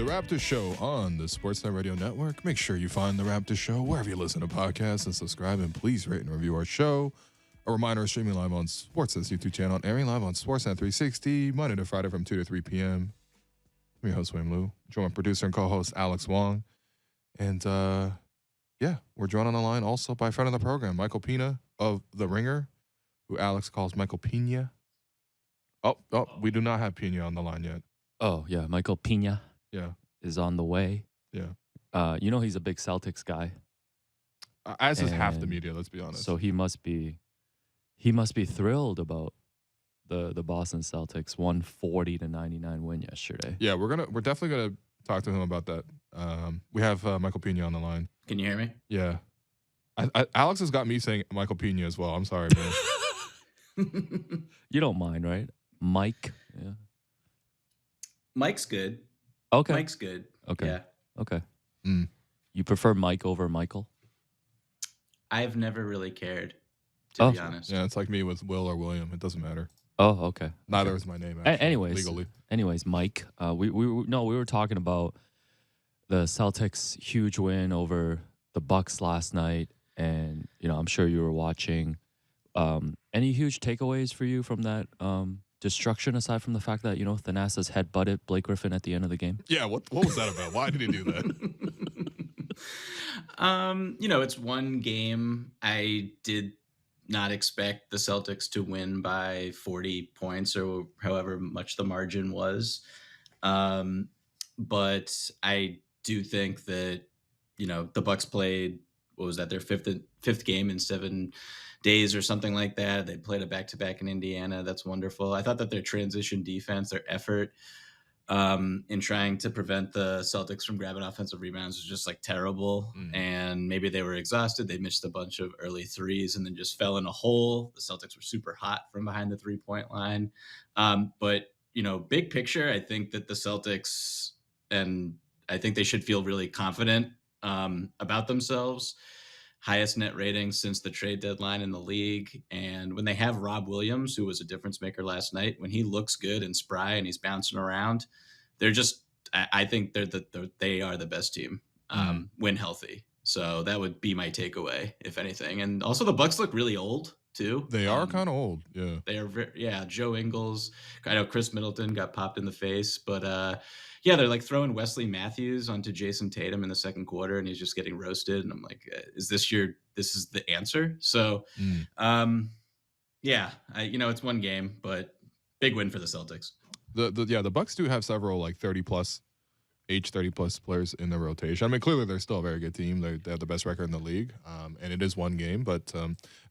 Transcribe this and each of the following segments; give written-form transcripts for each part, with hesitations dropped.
Raptors Show on the Sportsnet Radio Network. Make sure you find the Raptors Show wherever you listen to podcasts and subscribe, and please rate and review our show. A reminder, streaming live on Sportsnet's YouTube channel and airing live on Sportsnet 360, Monday to Friday from 2 to 3 p.m. I'm your host, William Liu. Joined producer and co-host Alex Wong. And, we're joined on the line also by a friend of the program, Michael Pina of The Ringer, who Alex calls Michael Pina. Oh, we do not have Pina on the line yet. Oh, yeah, Michael Pina is on the way. Yeah. He's a big Celtics guy. As is half the media, let's be honest. So he must be thrilled about the Boston Celtics 140-99 win yesterday. Yeah, we're definitely gonna talk to him about that. We have Michael Pina on the line. Can you hear me? Yeah. Alex has got me saying Michael Pina as well. I'm sorry, man. You don't mind, right? Mike. Yeah. Mike's good. Okay. Mike's good. Okay. Yeah. Okay. Mm. You prefer Mike over Michael? I've never really cared, to be honest. Yeah, it's like me with Will or William. It doesn't matter. Oh, okay. Neither is my name, actually, Anyways, Mike, we were talking about the Celtics' huge win over the Bucks last night, and I'm sure you were watching. Any huge takeaways for you from that destruction, aside from the fact that Thanasis headbutted Blake Griffin at the end of the game? Yeah, what was that about? Why did he do that? It's one game. I did not expect the Celtics to win by 40 points or however much the margin was. But I do think that, the Bucks played, what was that, their fifth game in 7 days or something like that. They played a back-to-back in Indiana. That's wonderful. I thought that their transition defense, their effort in trying to prevent the Celtics from grabbing offensive rebounds was just terrible. And maybe they were exhausted. They missed a bunch of early threes and then just fell in a hole. The Celtics were super hot from behind the 3-point line. But big picture, I think that the Celtics, and I think they should feel really confident about themselves. Highest net ratings since the trade deadline in the league. And when they have Rob Williams, who was a difference maker last night, when he looks good and spry and he's bouncing around, they're just, I think they are the best team when healthy. So that would be my takeaway, if anything. And also the Bucks look really old too. They are kind of old. Yeah. They are Joe Ingles. I know Chris Middleton got popped in the face, but they're throwing Wesley Matthews onto Jason Tatum in the second quarter, and he's just getting roasted. And I'm like, this is the answer? So, it's one game, but big win for the Celtics. The Bucks do have several 30 plus players in the rotation. I mean, clearly they're still a very good team. They have the best record in the league, and it is one game. But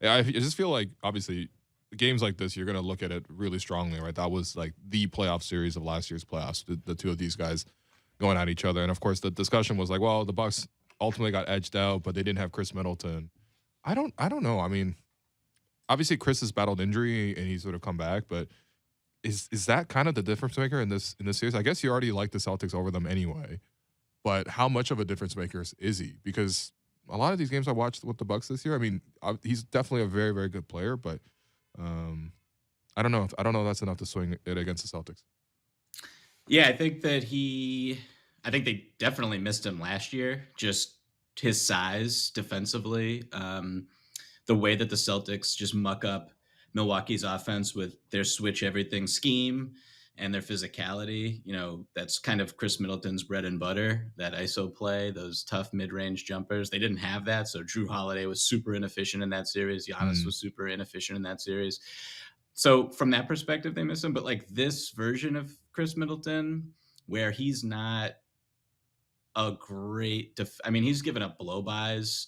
I just feel like obviously games like this, you're going to look at it really strongly, right? That was the playoff series of last year's playoffs. The two of these guys going at each other, and of course the discussion was well, the Bucks ultimately got edged out, but they didn't have Chris Middleton. I don't know. I mean, obviously Chris has battled injury and he's sort of come back, but is that kind of the difference maker in this series? I guess you already like the Celtics over them anyway, but how much of a difference maker is he? Because a lot of these games I watched with the Bucks this year, I mean, he's definitely a very, very good player, but I don't know if that's enough to swing it against the Celtics. Yeah, I think they definitely missed him last year. Just his size defensively, the way that the Celtics just muck up Milwaukee's offense with their switch everything scheme and their physicality. That's kind of Chris Middleton's bread and butter, that ISO play, those tough mid-range jumpers. They didn't have that, so Drew Holiday was super inefficient in that series. Giannis was super inefficient in that series. So from that perspective, they miss him. But this version of Chris Middleton, where he's not a great he's given up blow-bys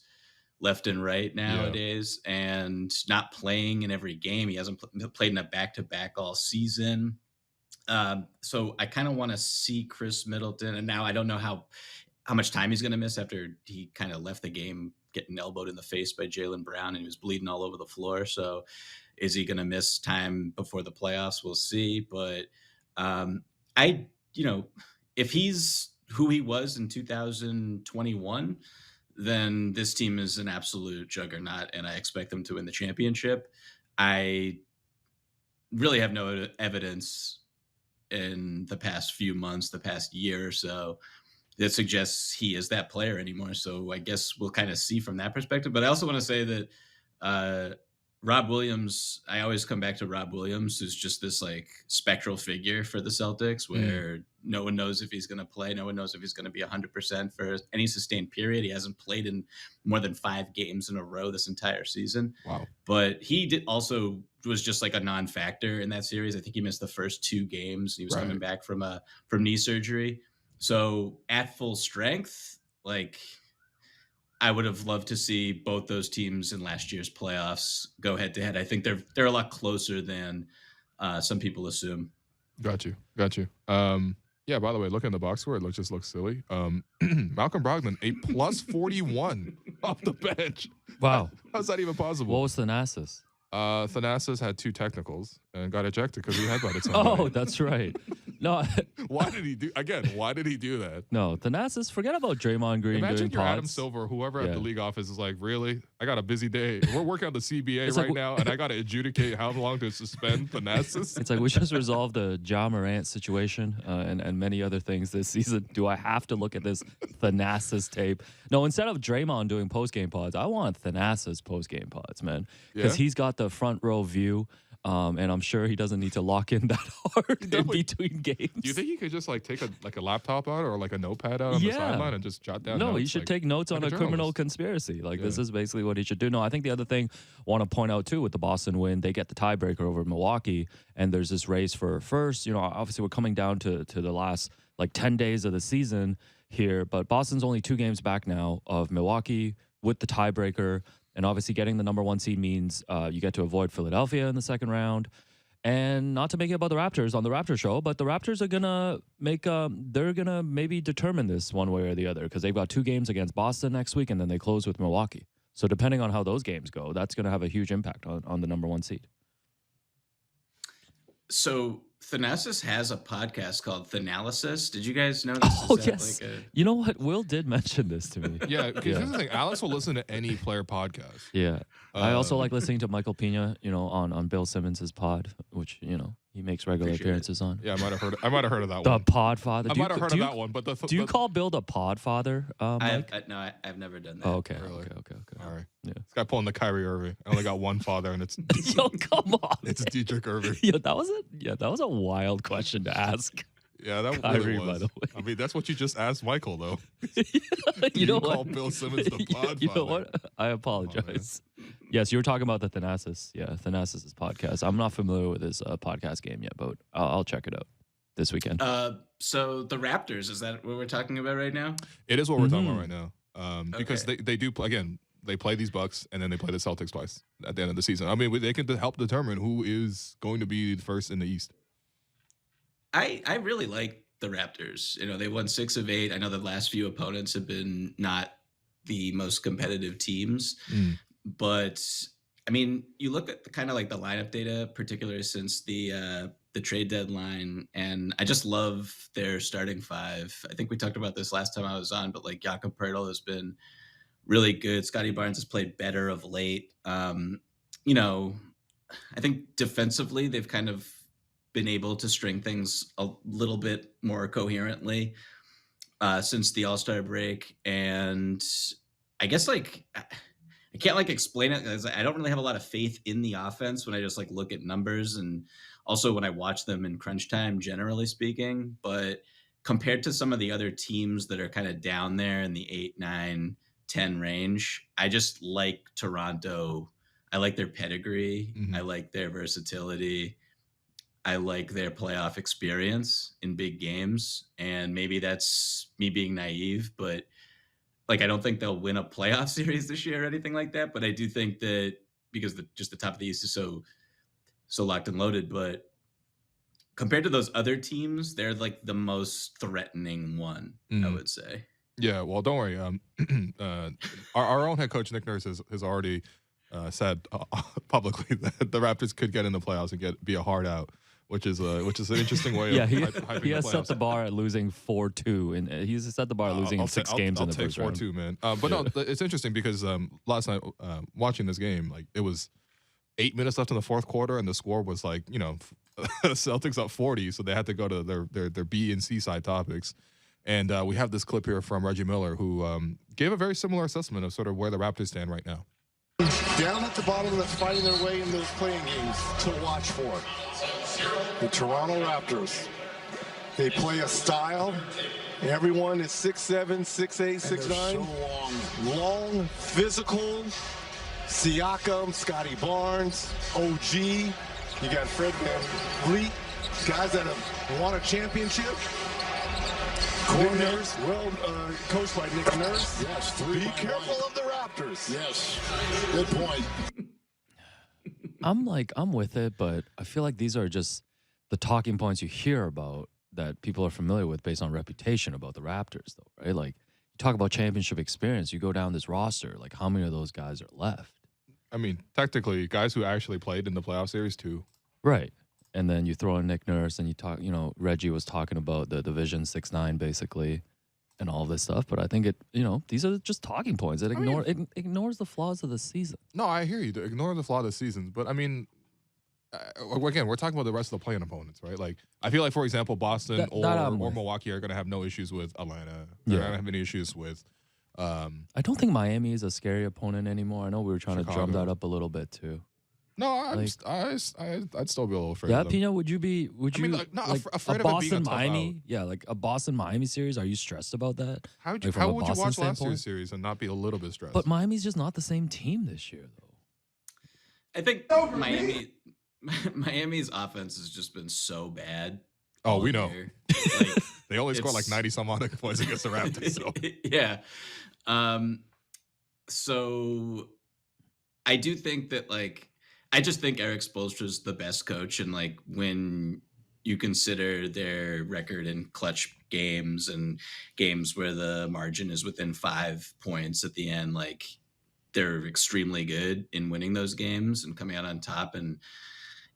left and right nowadays, and not playing in every game. He hasn't played in a back-to-back all season. So I kind of want to see Chris Middleton, and now I don't know how much time he's going to miss after he kind of left the game getting elbowed in the face by Jaylen Brown, and he was bleeding all over the floor. So is he going to miss time before the playoffs? We'll see. But if he's who he was in 2021, then this team is an absolute juggernaut, and I expect them to win the championship. I really have no evidence in the past few months, the past year or so, that suggests he is that player anymore. So I guess we'll kind of see from that perspective. But I also want to say that uh, Rob Williams, I always come back to Rob Williams, who's just this like spectral figure for the Celtics Mm, where no one knows if he's going to play. No one knows if he's going to be 100% for any sustained period. He hasn't played in more than 5 games in a row this entire season. wow. But he did also was just like a non-factor in that series. I think he missed the first 2 games. He was coming Right. back from knee surgery. So at full strength, like I would have loved to see both those teams in last year's playoffs go head to head. I think they're a lot closer than some people assume. Got you. Got you. Yeah, by the way, look in the box score. It just looks silly. Malcolm Brogdon, a plus 41 off the bench. Wow. How's that even possible? What was Thanasis? Thanasis had 2 technicals and got ejected because he headbutted somebody. Oh, that's right. No, Why did he do that? no, Thanasis. Forget about Draymond Green Imagine doing you're Adam pods. Silver, whoever at Yeah. the league office is like, really? I got a busy day. We're working on the CBA It's right like- now, and I got to adjudicate how long to suspend Thanasis. It's like we just resolved the Ja Morant situation and many other things this season. Do I have to look at this Thanasis tape? No, instead of Draymond doing post-game pods, I want Thanasis post-game pods, man. Because Yeah? he's got the front row view, and I'm sure he doesn't need to lock in that hard in between games. Do you think he could just like take a laptop out or like a notepad out on the Yeah. sideline and just jot down No, notes? he should like, take notes on like a a criminal journalist. conspiracy. Like this Yeah. is basically what he should do. No, I think the other thing I want to point out too with the Boston win, they get the tiebreaker over Milwaukee, and there's this race for first. You know, obviously we're coming down to the last like 10 days of the season here, but Boston's only 2 games back now of Milwaukee with the tiebreaker, and obviously getting the number 1 seed means you get to avoid Philadelphia in the second round. And not to make it about the Raptors on the Raptors show, but the Raptors are gonna make they're gonna maybe determine this one way or the other because they've got 2 games against Boston next week and then they close with Milwaukee. So depending on how those games go, that's gonna have a huge impact on the number 1 seed. So Thanasis has a podcast called Thanalysis. Did you guys know this? Oh Is that yes, like you know what? Will did mention this to me. Yeah, because here's the thing. Alex will listen to any player podcast. Yeah, I also Um, like listening to Michael Pina, you know, on Bill Simmons' pod, which you know he makes regular Appreciate it. appearances on. Yeah, I might have heard of that The one. Podfather. I might have heard of that one, but Do you call Bill the Podfather, Mike? I've never done that. Oh, okay, Really? okay. All right. Yeah. This guy pulling the Kyrie Irving. I only got one father, and it's Yo, come on. it's Dietrich Irving. Yeah, that was a wild question to ask. Yeah, that Kyrie, really was. by the way. I mean, that's what you just asked Michael, though. You know call what? Bill Simmons the You know Podfather. what? I apologize. Yes, you were talking about the Thanasis. Yeah, Thanasis' podcast. I'm not familiar with his podcast game yet, but I'll check it out this weekend. So the Raptors, is that what we're talking about right now? It is what we're talking Mhm. about right now. Because Okay. they do again. They play these Bucks and then they play the Celtics twice at the end of the season. I mean, they can help determine who is going to be first in the East. I really like the Raptors. You know, they won 6 of 8. I know the last few opponents have been not the most competitive teams, Mm. but I mean, you look at the kind of like the lineup data, particularly since the trade deadline, and I just love their starting 5. I think we talked about this last time I was on, but like Jakob Poeltl has been really good. Scotty Barnes has played better of late. You know, I think defensively they've kind of been able to string things a little bit more coherently since the All-Star break, and I guess like I can't like explain it because I don't really have a lot of faith in the offense when I just like look at numbers and also when I watch them in crunch time, generally speaking. But compared to some of the other teams that are kind of down there in the 8, 9, 10 range, I just like Toronto. I like their pedigree. Mhm. I like their versatility. I like their playoff experience in big games. And maybe that's me being naive, but like I don't think they'll win a playoff series this year or anything like that. But I do think that because just the top of the East is so locked and loaded. But compared to those other teams, they're like the most threatening one, I Mhm. would say. Yeah, well, don't worry. Our own head coach Nick Nurse has already said publicly that the Raptors could get in the playoffs and be a hard out, which is an interesting way Yeah, of he, hyping he the has set playoffs. the bar at losing 4-2, and he's set the bar at losing in 6 games in the take first round. 4-2, man. But no, it's interesting because last night watching this game, like it was 8 minutes left in the fourth quarter, and the score was like Celtics up 40, so they had to go to their B and C side topics. And we have this clip here from Reggie Miller, who gave a very similar assessment of sort of where the Raptors stand right now. Down at the bottom that's fighting their way in those playing games to watch for. The Toronto Raptors. They play a style. Everyone is 6'7", 6'8", 6'9". So long, physical. Siakam, Scotty Barnes, OG. You got Fred VanVleet. Guys that have won a championship. Nick Nurse, well coached by Nick Nurse. Yes, Be careful of the Raptors. Yes, good point. I'm with it, but I feel like these are just the talking points you hear about that people are familiar with based on reputation about the Raptors, though, right? Like, you talk about championship experience, you go down this roster, like, how many of those guys are left? I mean, technically, guys who actually played in the playoff series too. Right. And then you throw in Nick Nurse and you talk, Reggie was talking about the Division 6-9 basically and all this stuff. But I think these are just talking points. It ignores the flaws of the season. No, I hear you. Ignore the flaw of the seasons. But I mean, again, we're talking about the rest of the playing opponents, right? Like, I feel like, for example, Boston or Milwaukee are going to have no issues with Atlanta. They're not going to have any issues with. I don't think Miami is a scary opponent anymore. I know we were trying to drum that up a little bit too. No, I'd still be a little afraid. Yeah, of them. Pina, would you not afraid a of it being a Boston tough Miami? out. Yeah, like a Boston Miami series. Are you stressed about that? How would Like, you from a watch Boston last standpoint? year's series and not be a little bit stressed? But Miami's just not the same team this year, though. I think Miami's offense has just been so bad. Oh, we know. Like, they only scored like 90 some odd points against the Raptors. So. Yeah. So I do think that, like, I just think Eric Spoelstra's the best coach, and like when you consider their record in clutch games and games where the margin is within 5 points at the end, like, they're extremely good in winning those games and coming out on top. And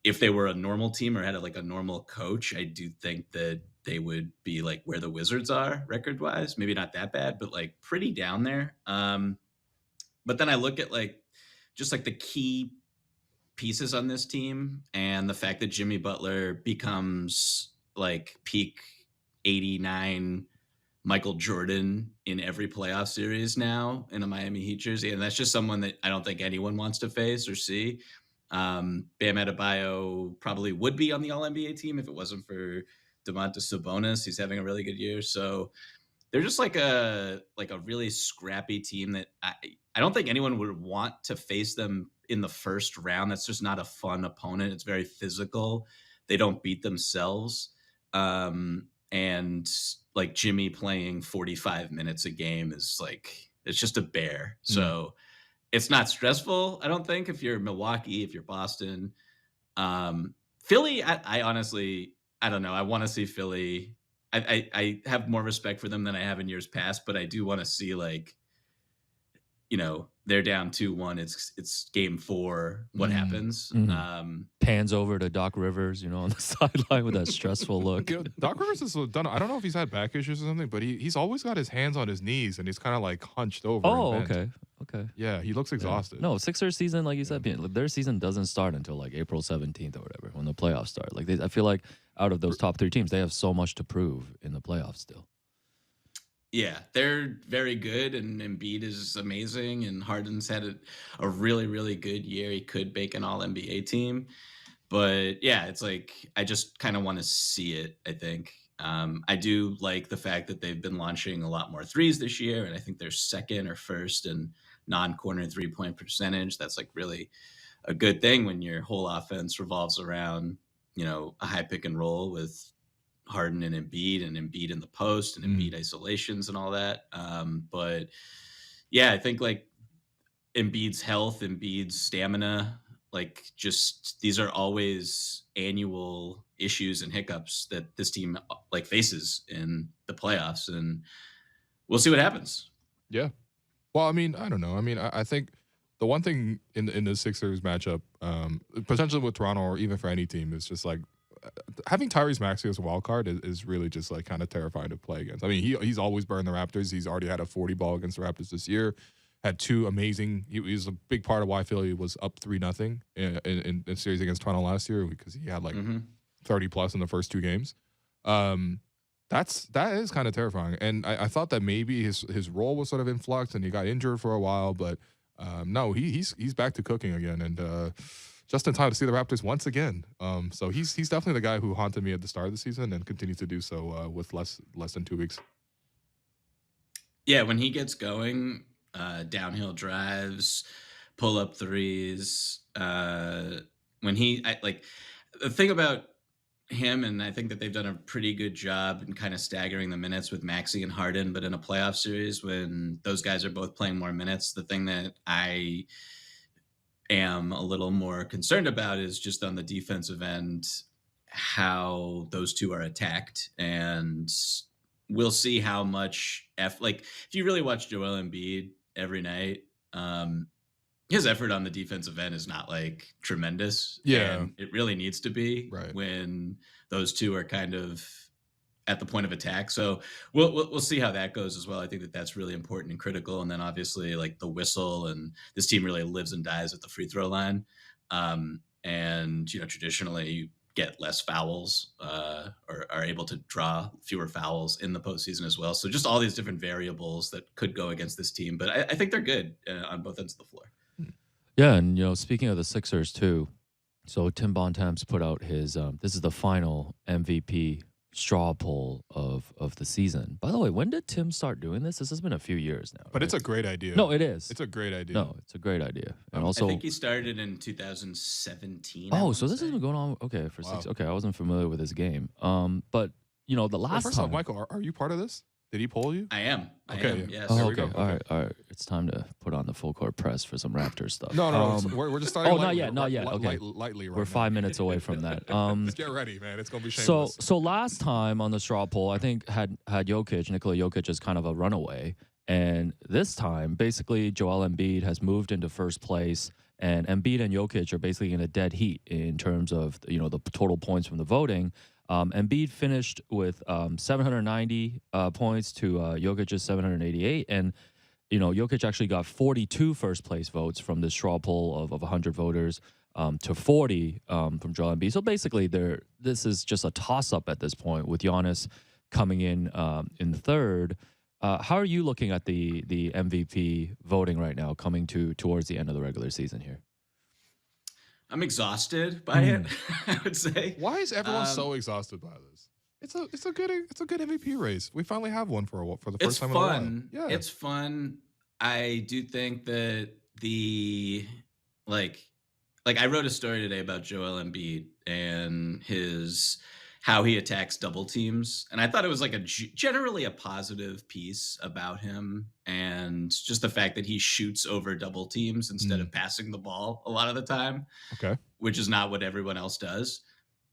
if they were a normal team or had a normal coach, I do think that they would be like where the Wizards are record wise. Maybe not that bad, but like pretty down there. But then I look at just the key pieces on this team and the fact that Jimmy Butler becomes like peak 89 Michael Jordan in every playoff series now in a Miami Heat jersey. And that's just someone that I don't think anyone wants to face or see. Bam Adebayo probably would be on the All-NBA team if it wasn't for Domantas Sabonis. He's having a really good year. So they're just like a really scrappy team that I don't think anyone would want to face them in the first round. That's just not a fun opponent. It's very physical. They don't beat themselves. And like Jimmy playing 45 minutes a game is like, it's just a bear. So it's not stressful, I don't think, if you're Milwaukee, if you're Boston. Philly, I honestly, I don't know. I want to see Philly. I have more respect for them than I have in years past, but I do want to see, like, they're down 2-1. It's game 4. What happens? Pans over to Doc Rivers, on the sideline with that stressful look. Doc Rivers has done. I don't know if he's had back issues or something, but he's always got his hands on his knees and he's kind of like hunched over. Oh, and bent. okay. Yeah, he looks exhausted. No, Sixers season, like you said, their season doesn't start until like April 17th or whatever when the playoffs start. Like I feel like out of those top 3 teams, they have so much to prove in the playoffs still. Yeah, they're very good, and Embiid is amazing, and Harden's had a really, really good year. He could make an All-NBA team. But, yeah, it's like I just kind of want to see it, I think. I do like the fact that they've been launching a lot more threes this year, and I think they're second or first in non-corner three-point percentage. That's, like, really a good thing when your whole offense revolves around, a high pick and roll with Harden and Embiid in the post and Embiid isolations and all that. But yeah, I think like Embiid's health, Embiid's stamina, like just these are always annual issues and hiccups that this team like faces in the playoffs, and we'll see what happens. Yeah. Well, I mean, I don't know. I mean, I think the one thing in the Sixers matchup, potentially with Toronto or even for any team, is just like having Tyrese Maxey as a wild card is really just like kind of terrifying to play against. I mean, he's always burned the Raptors. He's already had a 40 ball against the Raptors this year. Had 2 amazing. He was a big part of why Philly was up 3-0 in series against Toronto last year because he had like 30 plus in the first 2 games. That That is kind of terrifying. And I thought that maybe his role was sort of in flux and he got injured for a while, but no, he's back to cooking again, and just in time to see the Raptors once again. So he's definitely the guy who haunted me at the start of the season and continues to do so with less than 2 weeks. Yeah, when he gets going, downhill drives, pull up threes. Like the thing about him, and I think that they've done a pretty good job in kind of staggering the minutes with Maxey and Harden, but in a playoff series when those guys are both playing more minutes, the thing that I am a little more concerned about is just on the defensive end how those two are attacked, and we'll see how much if you really watch Joel Embiid every night, his effort on the defensive end is not like tremendous. Yeah. And it really needs to be Right. when those two are kind of at the point of attack. So we'll see how that goes as well. I think that that's really important and critical. And then obviously like the whistle, and this team really lives and dies at the free throw line. And traditionally you get less fouls, or are able to draw fewer fouls in the postseason as well. So just all these different variables that could go against this team, but I think they're good on both ends of the floor. Yeah, and speaking of the Sixers too, so Tim Bontemps put out his this is the final MVP straw poll of the season. By the way, when did Tim start doing this? This has been a few years now. But right? it's a great idea. No, it is. It's a great idea. No, it's a great idea. And also, I think he started in 2017. oh, so this has been going on. Okay, for Wow. 6. Okay, I wasn't familiar with his game. But the Well, last first time. off, Michael, are you part of this? Did he poll you? I am. Okay, Yes. Oh, There we okay. go. All Okay. right. It's time to put on the full court press for some Raptors stuff. No. We're just starting. oh, not lightly, yet, not yet. Okay. lightly. Right We're now. 5 minutes away from that. Just get ready, man. It's gonna be So shameless. last time on the straw poll, I think had Jokic, Nikola Jokic as kind of a runaway, and this time basically Joel Embiid has moved into first place, and Embiid and Jokic are basically in a dead heat in terms of the total points from the voting. Embiid finished with 790 points to Jokic's 788, and Jokic actually got 42 first place votes from the straw poll of 100 voters. To 40 from Joel Embiid. So basically, this is just a toss-up at this point with Giannis coming in third. How are you looking at the MVP voting right now, coming towards the end of the regular season here? I'm exhausted by it, I would say. Why is everyone so exhausted by this? It's a good MVP race. We finally have one for the first It's time fun. in a while. Yeah, It's fun. I do think that I wrote a story today about Joel Embiid and how he attacks double teams, and I thought it was like generally a positive piece about him, and just the fact that he shoots over double teams instead of passing the ball a lot of the time. Okay. Which is not what everyone else does,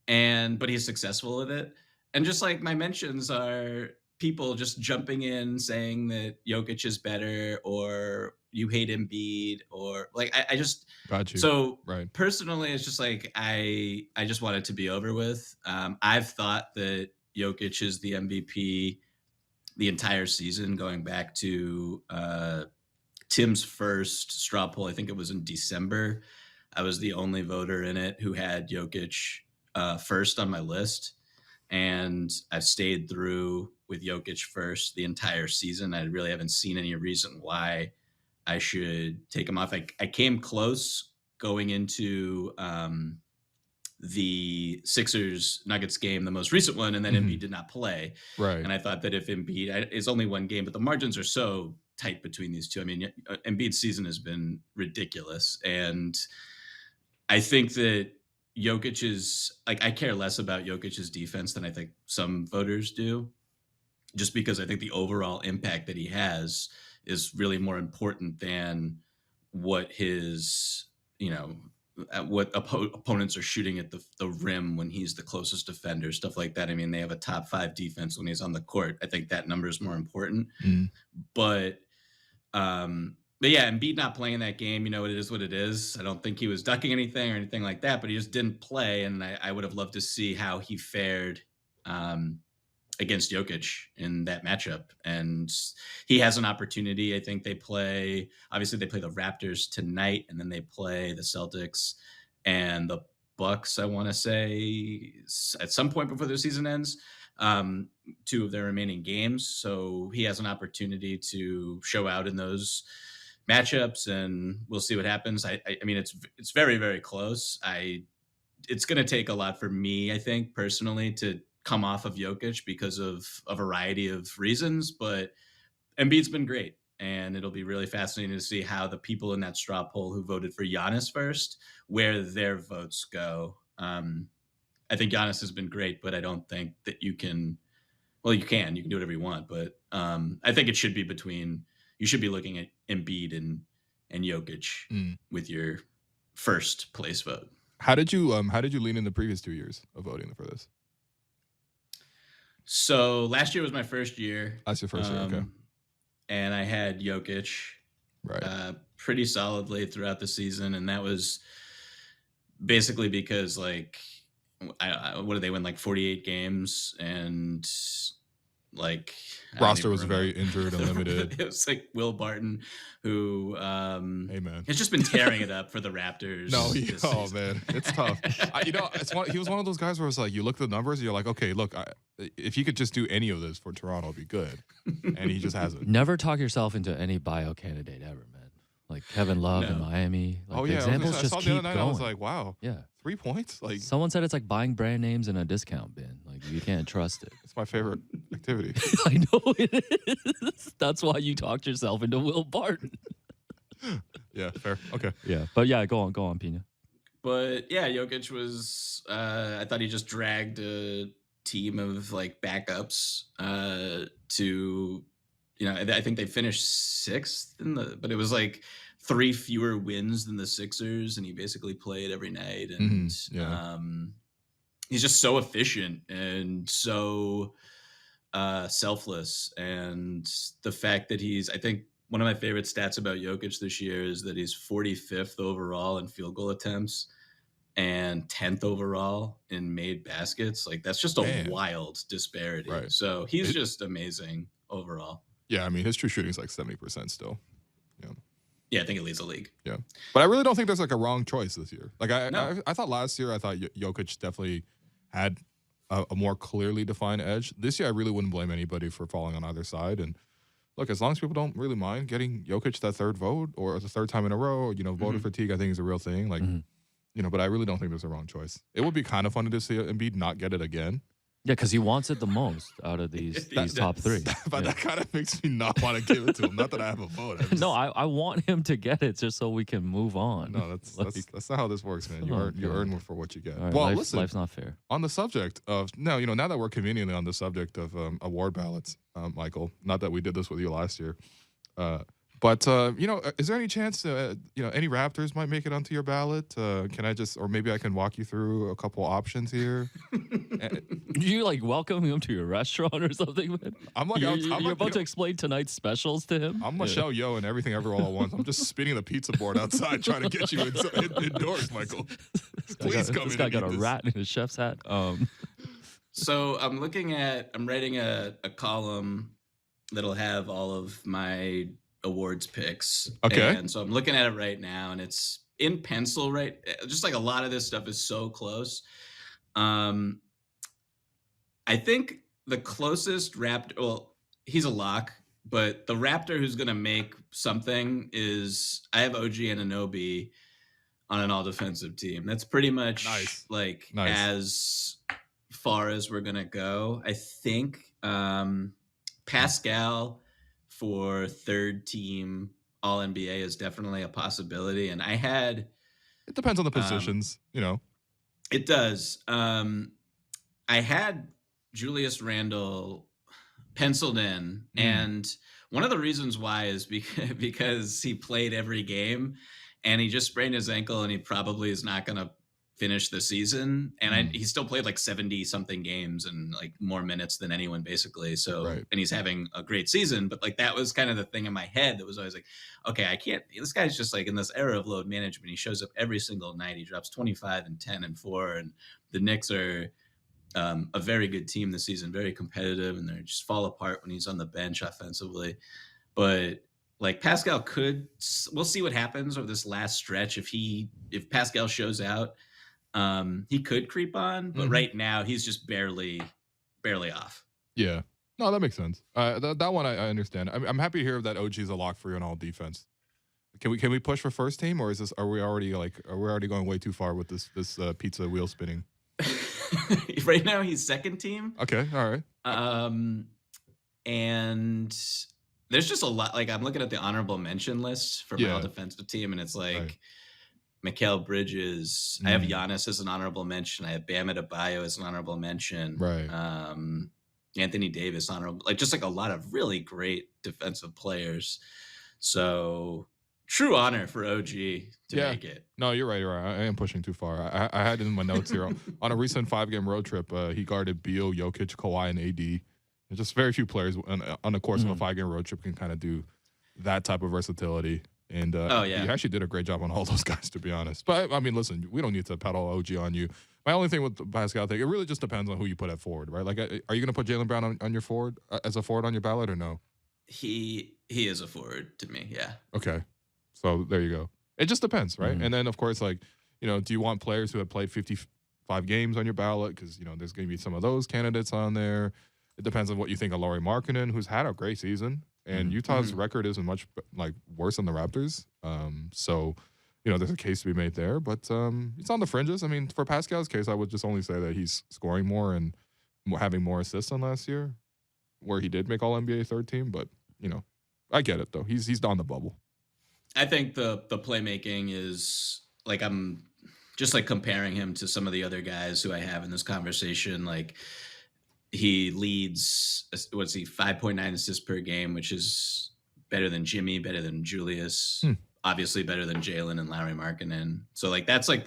but he's successful with it. And just like my mentions are people just jumping in saying that Jokic is better, or you hate Embiid, or like I just Got you. so Right. personally, it's just like I just want it to be over with. I've thought that Jokic is the MVP the entire season, going back to Tim's first straw poll. I think it was in December. I was the only voter in it who had Jokic first on my list, and I've stayed through with Jokic first the entire season. I really haven't seen any reason why I should take him off. I came close going into the Sixers Nuggets game, the most recent one, and then Embiid did not play. Right. And I thought that if Embiid is only one game, but the margins are so tight between these two. I mean, Embiid's season has been ridiculous, and I think that Jokic is I care less about Jokic's defense than I think some voters do, just because I think the overall impact that he has is really more important than what his, what opponents are shooting at the rim when he's the closest defender, stuff like that. I mean, they have a top 5 defense when he's on the court. I think that number is more important. But yeah, Embiid not playing that game, it is what it is. I don't think he was ducking anything or anything like that, but he just didn't play. And I would have loved to see how he fared against Jokic in that matchup. And he has an opportunity. I think obviously they play the Raptors tonight, and then they play the Celtics and the Bucks, I want to say, at some point before the season ends. two of their remaining games. So he has an opportunity to show out in those matchups, and we'll see what happens. I mean, it's very, very close. It's going to take a lot for me, I think, personally, to come off of Jokic because of a variety of reasons. But Embiid's been great, and it'll be really fascinating to see how the people in that straw poll who voted for Giannis first, where their votes go. I think Giannis has been great, but I don't think that you can. Well, you can do whatever you want, but I think it should be between. You should be looking at Embiid and Jokic with your first place vote. How did you lean in the previous 2 years of voting for this? So last year was my first year. That's your first year, okay. And I had Jokic pretty solidly throughout the season, and that was basically because like what did they win, like 48 games, and like roster was very injured and limited. It was like Will Barton, who hey man, has just been tearing it up for the Raptors. No, man, it's tough. He was one of those guys where it's like you look at the numbers and you're like, okay, look, if he could just do any of this for Toronto, it'd be good, and he just hasn't. Never talk yourself into any bio candidate ever, man. Like Kevin Love in Miami. Like, the examples just keep going. I was like, wow, 3 points. Like someone said, it's like buying brand names in a discount bin. Like you can't trust it. It's my favorite activity. I know it is. That's why you talked yourself into Will Barton. Yeah, fair. Okay. Yeah, but yeah, go on, Pina. But yeah, Jokic was. I thought he just dragged a team of like backups to. I think they finished sixth but it was like 3 fewer wins than the Sixers, and he basically played every night. And he's just so efficient and so selfless. And the fact that I think one of my favorite stats about Jokic this year is that he's 45th overall in field goal attempts and 10th overall in made baskets. Like that's just a wild disparity. Right. So he's just amazing overall. Yeah, I mean, his true shooting is like 70% still. Yeah, I think it leads the league. Yeah. But I really don't think there's like a wrong choice this year. Like I thought last year, I thought Jokic definitely had a more clearly defined edge. This year, I really wouldn't blame anybody for falling on either side. And look, as long as people don't really mind getting Jokic that third vote or the third time in a row, voter fatigue, I think is a real thing. Like, but I really don't think there's a wrong choice. It would be kind of funny to see Embiid not get it again. Yeah, because he wants it the most out of these top 3. But that kind of makes me not want to give it to him. Not that I have a vote. No, I want him to get it just so we can move on. No, that's not how this works, man. You earn for what you get. Right, well, life's not fair. On the subject of now that we're conveniently on the subject of award ballots, Michael. Not that we did this with you last year. But is there any chance any Raptors might make it onto your ballot? Can I or maybe I can walk you through a couple options here? Do you like welcome him to your restaurant or something, man? I'm like, you're about to explain tonight's specials to him. I'm Michelle Yeoh and everything ever all at once. I'm just spinning the pizza board outside trying to get you indoors, Michael. Please come in. This guy got a rat in his chef's hat. So I'm writing a column that'll have all of my awards picks. Okay. And so I'm looking at it right now, and it's in pencil, right? Just like a lot of this stuff is so close. I think the closest Raptor, well, he's a lock, but the Raptor who's going to make something is, I have OG Anunoby on an all defensive team. That's pretty much nice. As far as we're going to go. I think Pascal for third team All NBA is definitely a possibility. And it depends on the positions, It does. I had Julius Randle penciled in, and one of the reasons why is because he played every game, and he just sprained his ankle, and he probably is not going to finish the season. And he still played like 70 something games and like more minutes than anyone basically. So, and he's having a great season, but like that was kind of the thing in my head that was always like, okay, this guy's just like in this era of load management. He shows up every single night. He drops 25 and 10 and 4. And the Knicks are a very good team this season, very competitive, and they just fall apart when he's on the bench offensively. But like Pascal we'll see what happens over this last stretch. If Pascal shows out, he could creep on, but right now he's just barely barely off. Yeah. No, that makes sense. That one I understand. I'm happy to hear that OG is a lock for you on all defense. Can we push for first team, or are we already going way too far with this pizza wheel spinning? Right now, he's second team. Okay, all right. And there's just a lot. Like, I'm looking at the honorable mention list for my all Yeah. defensive team, and it's like Right. Mikal Bridges. I have Giannis as an honorable mention. I have Bam Adebayo as an honorable mention. Right. Anthony Davis honorable. Like, just like a lot of really great defensive players. So true honor for OG to make it. No, you're right. You're right. I am pushing too far. I had it in my notes here. On a recent 5-game road trip, he guarded Beal, Jokic, Kawhi, and AD. There's just very few players on the course of a 5-game road trip can kind of do that type of versatility. And he actually did a great job on all those guys, to be honest. But, I mean, listen, we don't need to peddle OG on you. My only thing with the Pascal thing, it really just depends on who you put at forward, right? Like, are you going to put Jaylen Brown on your forward, as a forward on your ballot, or no? He is a forward to me, yeah. Okay. So there you go. It just depends, right? And then, of course, like, do you want players who have played 55 games on your ballot? Because, there's going to be some of those candidates on there. It depends on what you think of Lauri Markkanen, who's had a great season. And Utah's record isn't much worse than the Raptors. So, there's a case to be made there. But it's on the fringes. I mean, for Pascal's case, I would just only say that he's scoring more and having more assists than last year, where he did make All-NBA third team. But, I get it, though. He's on the bubble. I think the playmaking is like, I'm just like comparing him to some of the other guys who I have in this conversation. Like, he leads, 5.9 assists per game, which is better than Jimmy, better than Julius, obviously better than Jaylen and Lauri Markkanen. So like, that's like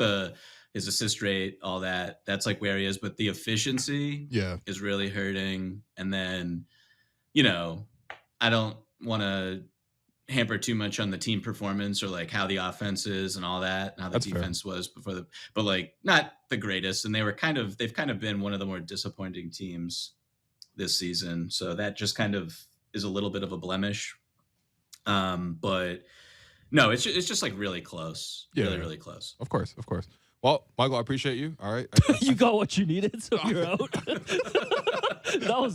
his assist rate, all that. That's like where he is, but the efficiency is really hurting. And then, I don't want to hamper too much on the team performance or like how the offense is and all that, and how the defense was before but like not the greatest. And they've kind of been one of the more disappointing teams this season. So that just kind of is a little bit of a blemish. But no, it's just like really close. Really, really close. Of course. Well, Michael, I appreciate you. All right. You got what you needed, so you're out. That was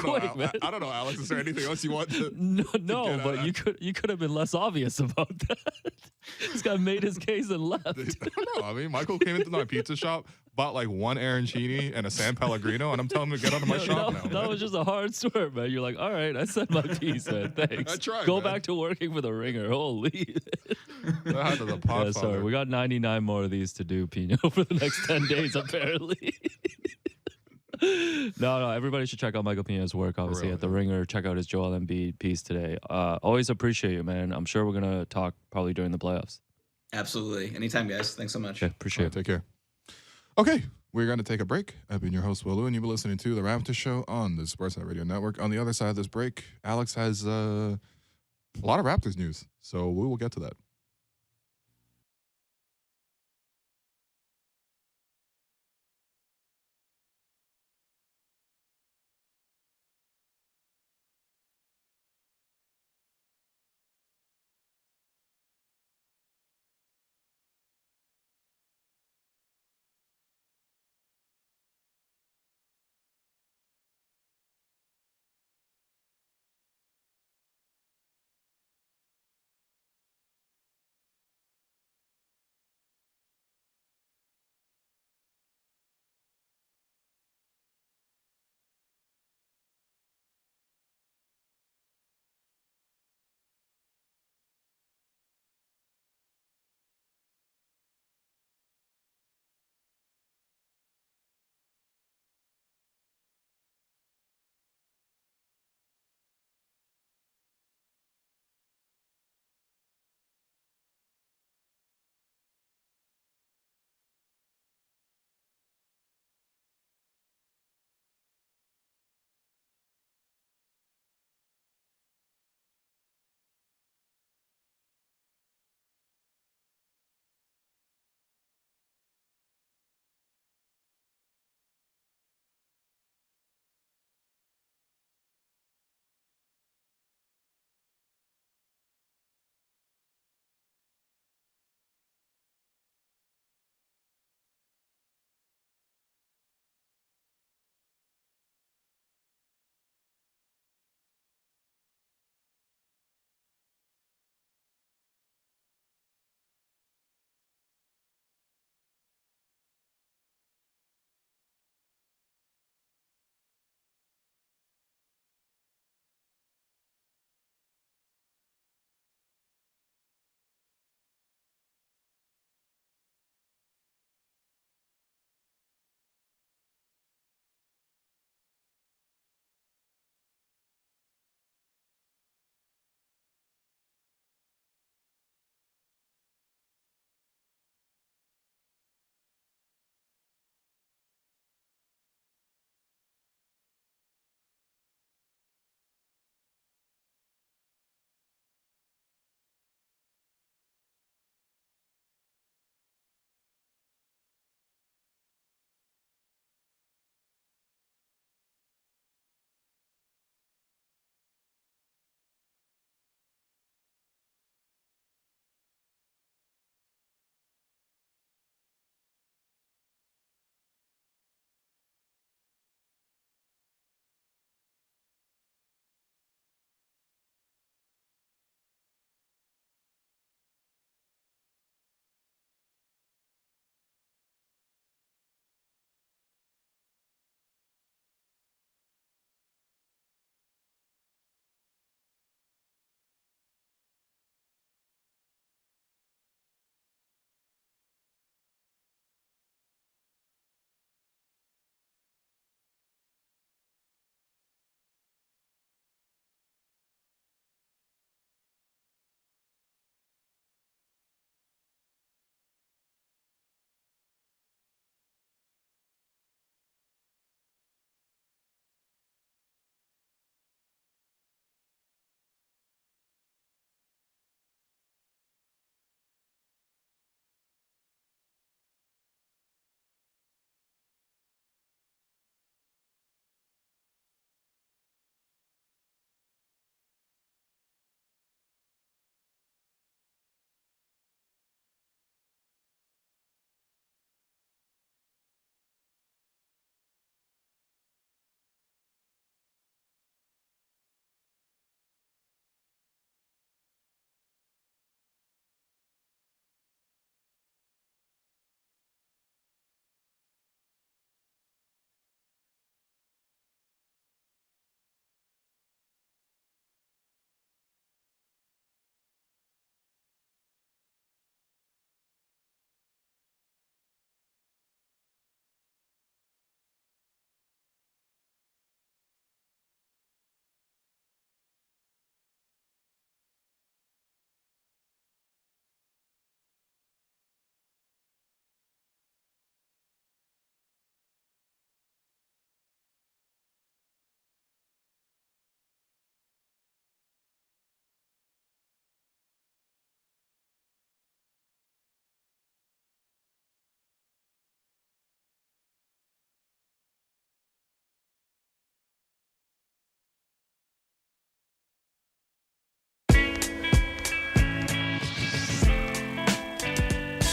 quick, man. I don't know, Alex. Is there anything else you want to? No, but you could have been less obvious about that. This guy made his case and left. I don't know. I mean, Michael came into my pizza shop, bought like one arancini and a San Pellegrino, and I'm telling him to get out of my shop now. That was just a hard swerve, man. You're like, all right, I said my piece, man. Thanks. I tried. Go back to working for the Ringer. Holy. Sorry, we got 99 more of these to do, Pina, for the next 10 days, apparently. No, everybody should check out Michael Pina's work, obviously, at The Ringer. Check out his Joel Embiid piece today. Always appreciate you, man. I'm sure we're going to talk probably during the playoffs. Absolutely. Anytime, guys. Thanks so much. Yeah, appreciate it. Take care. Okay, we're going to take a break. I've been your host, Will Lou, and you've been listening to The Raptors Show on the Sportsnet Radio Network. On the other side of this break, Alex has a lot of Raptors news, so we will get to that.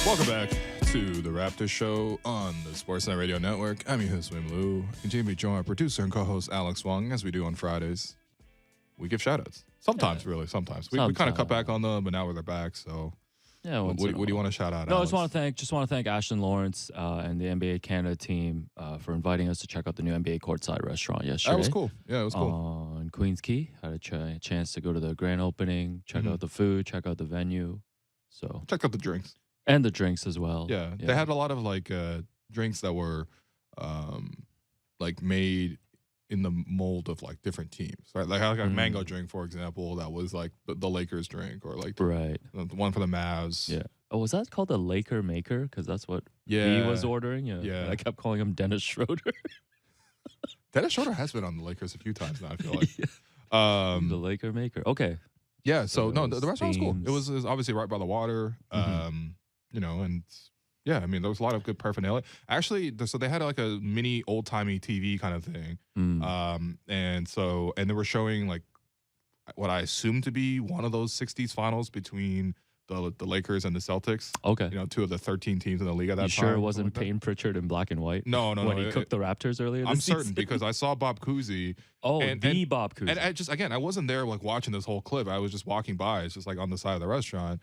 Welcome back to the Raptors Show on the Sportsnet Radio Network. I'm your host, Wim Liu. Continue to be joined by producer and co-host Alex Wong, as we do on Fridays. We give shout-outs. Sometimes, really, sometimes. We kind of cut back on them, but now they're back, so... Yeah, what do you want to shout out? No, Alex? I just want to thank Ashton Lawrence and the NBA Canada team for inviting us to check out the new NBA Courtside restaurant yesterday. That was cool. Yeah, it was cool. On Queens Quay, had a chance to go to the grand opening, check out the food, check out the venue. So check out the drinks and the drinks as well. Yeah, they had a lot of like drinks that were like made in the mold of like different teams, right? Like a mango drink, for example, that was like the Lakers drink, or like the one for the Mavs. Yeah. Oh, was that called the Laker Maker? Because that's what he was ordering. Yeah. I kept calling him Dennis Schroeder. Dennis Schroeder has been on the Lakers a few times now, I feel like. The Laker Maker. Okay. Yeah. So no, the restaurant was cool. It was obviously right by the water. You know, and yeah, I mean, there was a lot of good paraphernalia. Actually, so they had like a mini old-timey TV kind of thing. And they were showing like what I assume to be one of those 60s finals between the Lakers and the Celtics. Okay. You know, two of the 13 teams in the league at that time. You sure it wasn't Payne Pritchard in black and white? No. When he cooked the Raptors earlier this season? I'm certain because I saw Bob Cousy. Oh, Bob Cousy. And I just, again, I wasn't there like watching this whole clip. I was just walking by. It's just like on the side of the restaurant.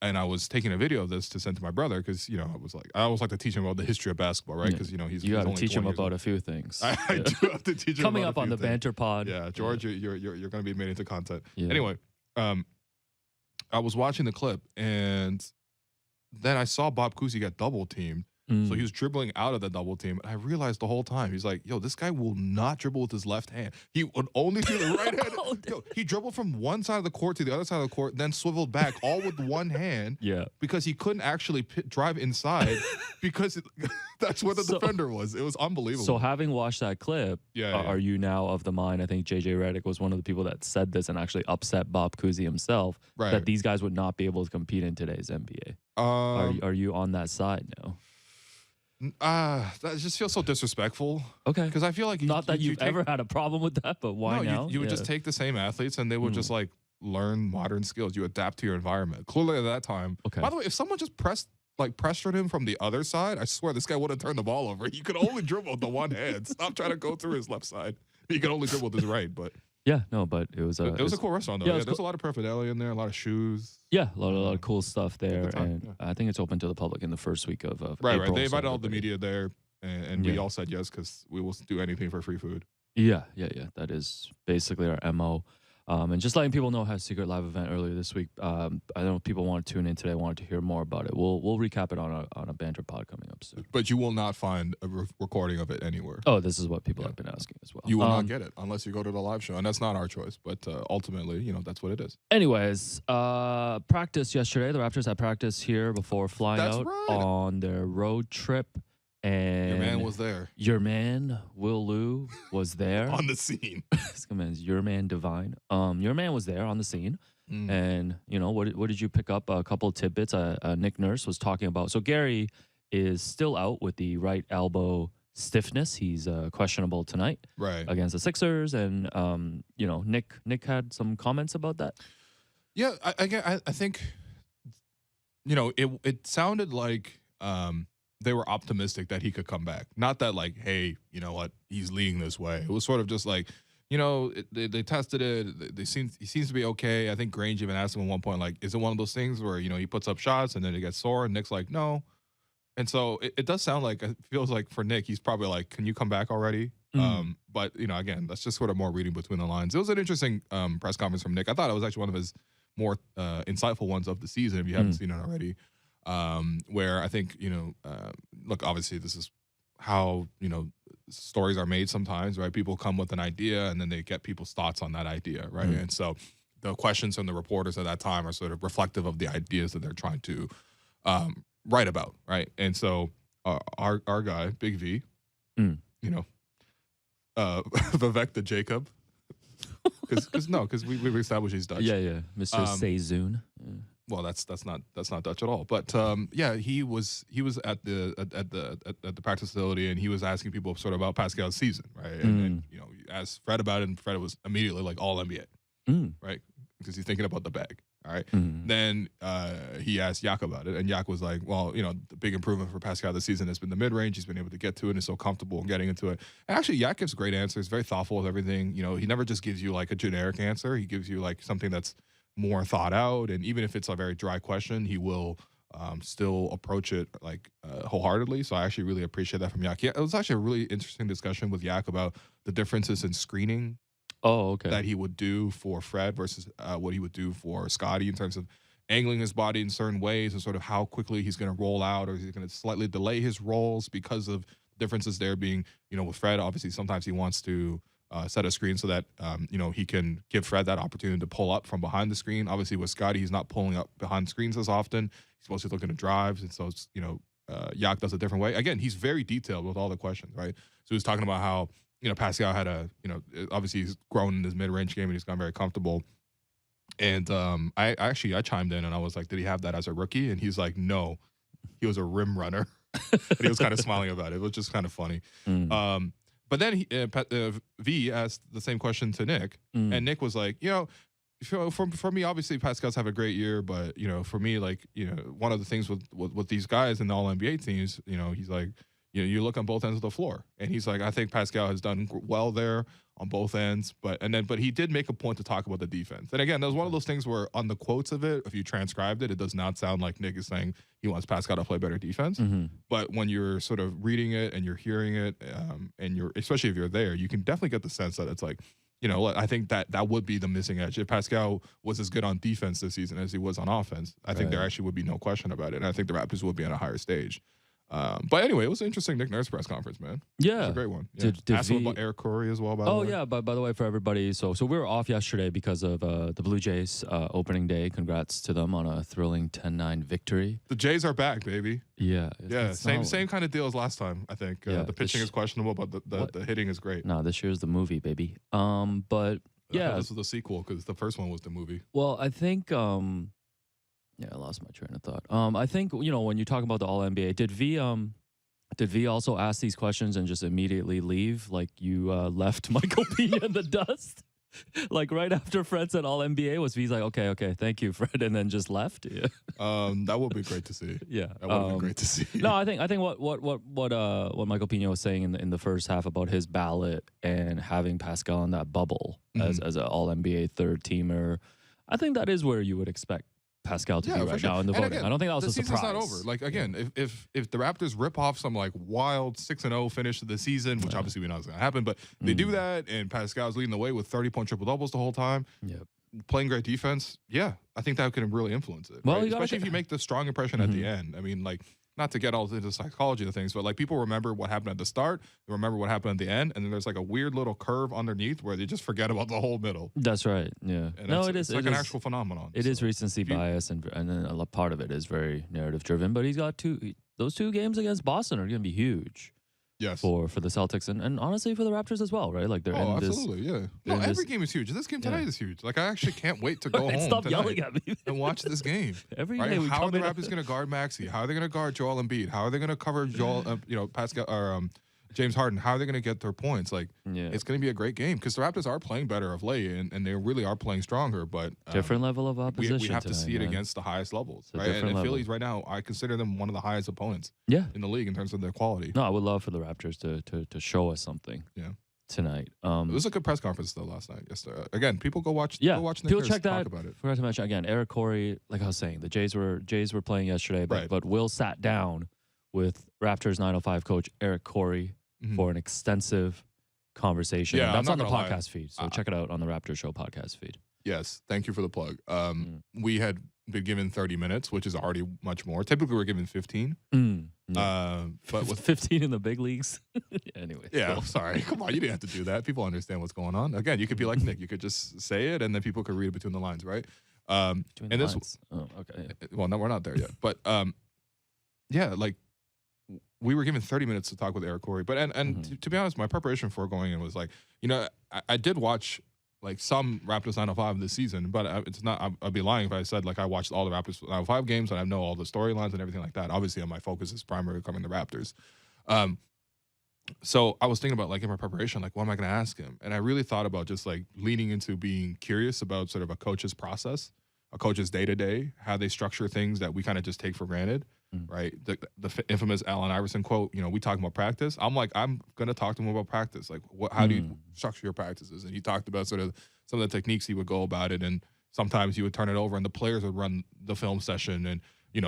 And I was taking a video of this to send to my brother because, you know, I always like to teach him about the history of basketball, right? Because, you know, you got to teach him about a few things. I do have to teach him coming about up on the banter pod. Yeah, George, you're going to be made into content. Yeah. Anyway, I was watching the clip, and then I saw Bob Cousy get double teamed. So he was dribbling out of the double team. And I realized the whole time, he's like, yo, this guy will not dribble with his left hand. He would only do the right hand. Yo, he dribbled from one side of the court to the other side of the court, then swiveled back all with one hand. Yeah. Because he couldn't actually drive inside because that's where the defender was. It was unbelievable. So having watched that clip, are you now of the mind, I think JJ Redick was one of the people that said this and actually upset Bob Cousy himself, that these guys would not be able to compete in today's NBA. Are you on that side now? That just feels so disrespectful. Okay. Because I feel like not that you've ever had a problem with that, but why now? You would just take the same athletes and they would just like learn modern skills. You adapt to your environment. Clearly at that time. Okay. By the way, if someone just pressured him from the other side, I swear this guy would have turned the ball over. He could only dribble with the one hand. Stop trying to go through his left side. He could only dribble with his right, but yeah, no, but it was a cool restaurant though. Yeah, there's a lot of paraphernalia in there, a lot of shoes. Yeah, a lot of cool stuff there, and I think it's open to the public in the first week of April. Right. They invited all the media there, and we all said yes because we will do anything for free food. Yeah. That is basically our MO. And just letting people know, had a secret live event earlier this week. I know if people want to tune in today, wanted to hear more about it. We'll recap it on a banter pod coming up soon. But you will not find a recording of it anywhere. Oh, this is what people have been asking as well. You will not get it unless you go to the live show, and that's not our choice. But ultimately, you know, that's what it is. Anyways, practice yesterday. The Raptors had practice here before flying out on their road trip. And your man was there. Your man, Will Liu, was there. On the scene. This man's your man divine. Your man was there on the scene. And, you know, what did you pick up? A couple of tidbits. Nick Nurse was talking about. So Gary is still out with the right elbow stiffness. He's questionable tonight against the Sixers. And, you know, Nick had some comments about that. Yeah, I think, you know, it sounded like they were optimistic that he could come back. Not that like, hey, you know what, he's leading this way. It was sort of just like, you know, they tested it. He seems to be okay. I think Grange even asked him at one point, like, is it one of those things where, you know, he puts up shots and then it gets sore? And Nick's like, no. And so it does sound like, it feels like for Nick, he's probably like, can you come back already? But, you know, again, that's just sort of more reading between the lines. It was an interesting press conference from Nick. I thought it was actually one of his more insightful ones of the season, if you haven't seen it already. Where I think, you know, look, obviously this is how, you know, stories are made sometimes, right? People come with an idea and then they get people's thoughts on that idea, right? And so the questions from the reporters at that time are sort of reflective of the ideas that they're trying to write about, right? And so our guy, Big V, you know, Vivek the Jacob, because we established he's Dutch. Yeah, Mr. Seizoen. Well, that's not Dutch at all. But yeah, he was at the practice facility and he was asking people sort of about Pascal's season, right? And you know, asked Fred about it, and Fred was immediately like all NBA, right? Because he's thinking about the bag. All right. Mhm. Then he asked Yak about it, and Yak was like, well, the big improvement for Pascal this season has been the mid-range. He's been able to get to it and is so comfortable getting into it. And actually, Yak gives great answers, very thoughtful with everything. He never just gives you like a generic answer. He gives you like something that's more thought out, and even if it's a very dry question, he will still approach it like wholeheartedly. So I actually really appreciate that from Yak. Yeah, it was actually a really interesting discussion with Yak about the differences in screening Oh, okay. that he would do for Fred versus what he would do for Scotty in terms of angling his body in certain ways and sort of how quickly he's going to roll out, or is he going to slightly delay his rolls because of differences there being, with Fred, obviously sometimes he wants to set a screen so that, he can give Fred that opportunity to pull up from behind the screen. Obviously with Scotty, he's not pulling up behind screens as often. He's mostly looking at drives. And so, it's, Yak does a different way. Again, he's very detailed with all the questions, right? So he's talking about how, Pascal had obviously he's grown in his mid-range game and he's gotten very comfortable. And I chimed in and I was like, did he have that as a rookie? And he's like, no, he was a rim runner. And he was kind of smiling about it. It was just kind of funny. But then V asked the same question to Nick, and Nick was like, for me, obviously Pascal's have a great year, but for me, like, one of the things with these guys in the All NBA teams, he's like, you look on both ends of the floor, and he's like, I think Pascal has done well there on both ends, but he did make a point to talk about the defense. And again, that was one of those things where on the quotes of it, if you transcribed it, it does not sound like Nick is saying he wants Pascal to play better defense. But when you're sort of reading it and you're hearing it, and especially if you're there, you can definitely get the sense that it's like, I think that would be the missing edge. If Pascal was as good on defense this season as he was on offense, I think there actually would be no question about it. And I think the Raptors would be on a higher stage. But anyway, it was an interesting Nick Nurse press conference, man. Yeah, it was a great one. Yeah. Asked him about Eric Corey as well. By the way. Yeah, but by the way, for everybody, so we were off yesterday because of the Blue Jays opening day. Congrats to them on a thrilling 10-9 victory. The Jays are back, baby. Yeah, same kind of deal as last time. I think the pitching is questionable, but the hitting is great. No, this year's the movie, baby. But yeah, this is the sequel because the first one was the movie. Well, I think. Yeah, I lost my train of thought. I think when you talk about the All NBA, did V also ask these questions and just immediately leave, like you left Michael Pina in the dust? Like right after Fred said All NBA, was V's like, okay, thank you, Fred, and then just left? Yeah. That would be great to see. Yeah, that would be great to see. No, I think what Michael Pina was saying in the first half about his ballot and having Pascal in that bubble as an All NBA third teamer, I think that is where you would expect Pascal to be right now in the voting. Again, I don't think that was the a surprise. season's not over. Like again, if the Raptors rip off some like wild 6-0 finish to the season, which obviously we know is going to happen, but they do that and Pascal's leading the way with 30-point triple doubles the whole time. Yep. Playing great defense, yeah, I think that can really influence it. Well, right? Especially if you make the strong impression at the end. I mean, like, not to get all into the psychology of things, but like people remember what happened at the start, they remember what happened at the end, and then there's like a weird little curve underneath where they just forget about the whole middle. That's right. Yeah. And no, it's like an actual phenomenon. It is recency bias, and then a part of it is very narrative driven. But he's got those two games against Boston are going to be huge. Yes. For the Celtics and honestly for the Raptors as well, right? Like they're in this. Absolutely, yeah. No, every game is huge. This game tonight is huge. Like I actually can't wait to go home Stop yelling at me and watch this game. Every right? day we How are come the Raptors going to guard Maxey? How are they going to guard Joel Embiid? How are they going to cover Joel? Pascal or James Harden? How are they going to get their points? Like it's going to be a great game because the Raptors are playing better of late and they really are playing stronger. But different level of opposition. We have tonight, to see it against the highest levels, right? And Phillies right now, I consider them one of the highest opponents. In the league in terms of their quality. No, I would love for the Raptors to show us something. Yeah. Tonight. It was a good press conference though last night. Yes, again, people go watch. Yeah, go watch people check that. Talk about it. Forgot to mention again, Eric Corey. Like I was saying, the Jays were playing yesterday, but Will sat down with Raptors 905 coach Eric Corey for an extensive conversation. Yeah, that's on the podcast feed. So check it out on the Raptors Show podcast feed. Yes, thank you for the plug. We had been given 30 minutes, which is already much more. Typically, we're given 15. But with 15 in the big leagues. Anyway. Yeah, cool. Sorry. Come on, you didn't have to do that. People understand what's going on. Again, you could be like Nick. You could just say it, and then people could read it between the lines, right? Between the lines. Oh, okay. Well, no, we're not there yet. But yeah, like we were given 30 minutes to talk with Eric Corey. But and to be honest, my preparation for going in was like, I did watch like some Raptors 905 this season, but it's not. I'd be lying if I said like I watched all the Raptors 905 games and I know all the storylines and everything like that. Obviously, my focus is primarily covering the Raptors. So I was thinking about like in my preparation, like what am I going to ask him? And I really thought about just like leaning into being curious about sort of a coach's process a coach's day to day, how they structure things that we kind of just take for granted, right? The infamous Allen Iverson quote, we talk about practice. I'm like, I'm gonna talk to him about practice. Like, how do you structure your practices? And he talked about sort of some of the techniques he would go about it, and sometimes he would turn it over, and the players would run the film session, and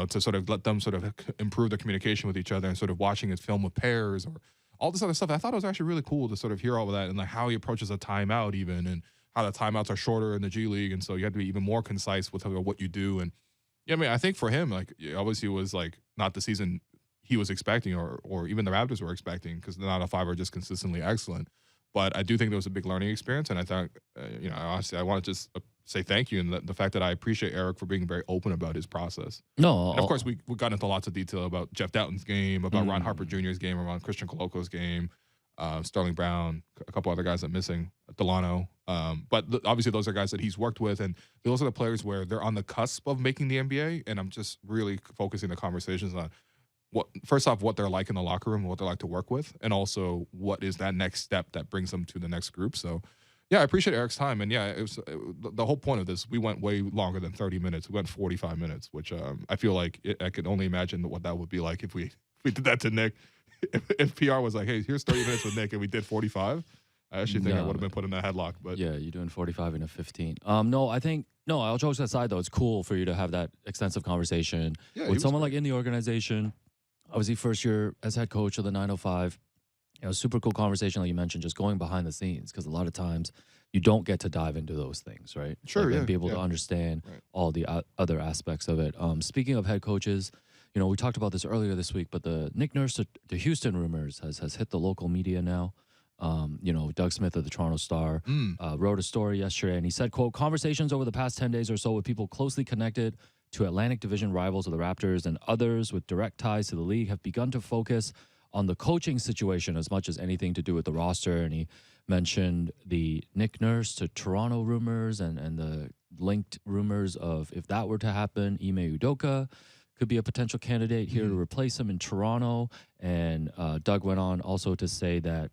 to sort of let them sort of improve the communication with each other, and sort of watching his film with pairs or all this other stuff. I thought it was actually really cool to sort of hear all of that, and like how he approaches a timeout even, and how the timeouts are shorter in the G League, and so you have to be even more concise with what you do. And yeah, I mean, I think for him, like, obviously it was like not the season he was expecting, or even the Raptors were expecting, because the 905 are just consistently excellent. But I do think there was a big learning experience, and I thought, honestly, I want to just say thank you, and the fact that I appreciate Eric for being very open about his process. No, and of course we got into lots of detail about Jeff Doughton's game, about Ron Harper Jr.'s game, around Christian Coloco's game, Sterling Brown, a couple other guys I'm missing, Delano. But obviously those are guys that he's worked with, and those are the players where they're on the cusp of making the NBA, and I'm just really focusing the conversations on first off, what they're like in the locker room, what they're like to work with, and also what is that next step that brings them to the next group. So, yeah, I appreciate Eric's time. And, yeah, it was the whole point of this. We went way longer than 30 minutes. We went 45 minutes, which I feel like I could only imagine what that would be like if we did that to Nick. If PR was like, hey, here's 30 minutes with Nick, and we did 45, I actually think I would have been put in a headlock. But yeah, you're doing 45 in a 15. All jokes aside, though, it's cool for you to have that extensive conversation with someone like in the organization. Obviously, first year as head coach of the 905, super cool conversation, like you mentioned, just going behind the scenes, because a lot of times you don't get to dive into those things, right? Sure, and be able to understand all the other aspects of it. Speaking of head coaches, we talked about this earlier this week, but the Nick Nurse to Houston rumors has hit the local media now. Doug Smith of the Toronto Star wrote a story yesterday, and he said, quote, "Conversations over the past 10 days or so with people closely connected to Atlantic Division rivals of the Raptors and others with direct ties to the league have begun to focus on the coaching situation as much as anything to do with the roster." And he mentioned the Nick Nurse to Toronto rumors and the linked rumors of, if that were to happen, Ime Udoka could be a potential candidate here to replace him in Toronto. And Doug went on also to say that,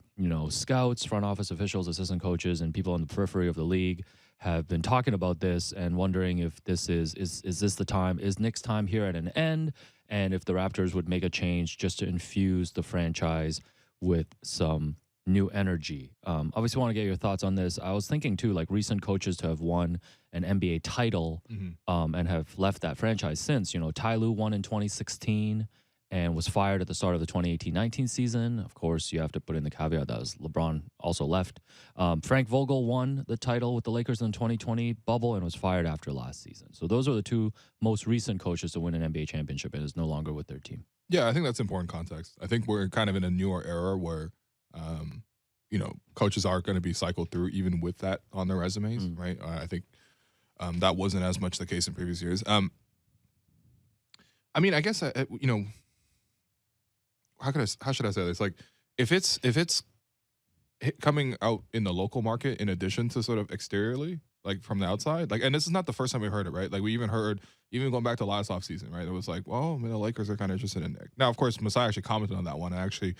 scouts, front office officials, assistant coaches, and people on the periphery of the league have been talking about this and wondering if this is this the time, is Nick's time here at an end, and if the Raptors would make a change just to infuse the franchise with some new energy. Obviously, want to get your thoughts on this. I was thinking too, like recent coaches to have won an NBA title and have left that franchise since. Ty Lue won in 2016 and was fired at the start of the 2018-19 season. Of course, you have to put in the caveat that was LeBron also left. Frank Vogel won the title with the Lakers in the 2020 bubble and was fired after last season. So those are the two most recent coaches to win an NBA championship and is no longer with their team. Yeah, I think that's important context. I think we're kind of in a newer era where, coaches are going to be cycled through even with that on their resumes, right? I think that wasn't as much the case in previous years. I mean, I guess, how should I say this? Like, if it's coming out in the local market in addition to sort of exteriorly, like from the outside, like, and this is not the first time we heard it, right? Like, we even heard, even going back to last offseason, right? It was like, well, the Lakers are kind of interested in Nick. Now, of course, Masai actually commented on that one and actually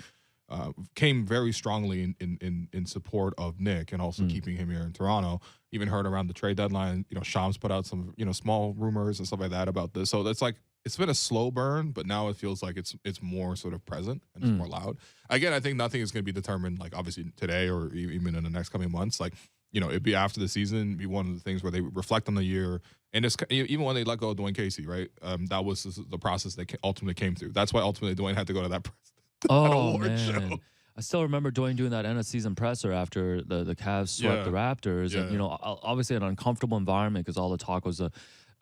came very strongly in support of Nick and also keeping him here in Toronto. Even heard around the trade deadline, Shams put out some, small rumors and stuff like that about this. So that's like, it's been a slow burn, but now it feels like it's more sort of present and it's more loud. Again, I think nothing is going to be determined, like, obviously today or even in the next coming months. Like, it'd be after the season, be one of the things where they reflect on the year. And it's, even when they let go of Dwayne Casey, right? That was the process they ultimately came through. That's why ultimately Dwayne had to go to that award show. I still remember Dwayne doing that end of season presser after the Cavs swept the Raptors. Yeah. And, obviously an uncomfortable environment because all the talk was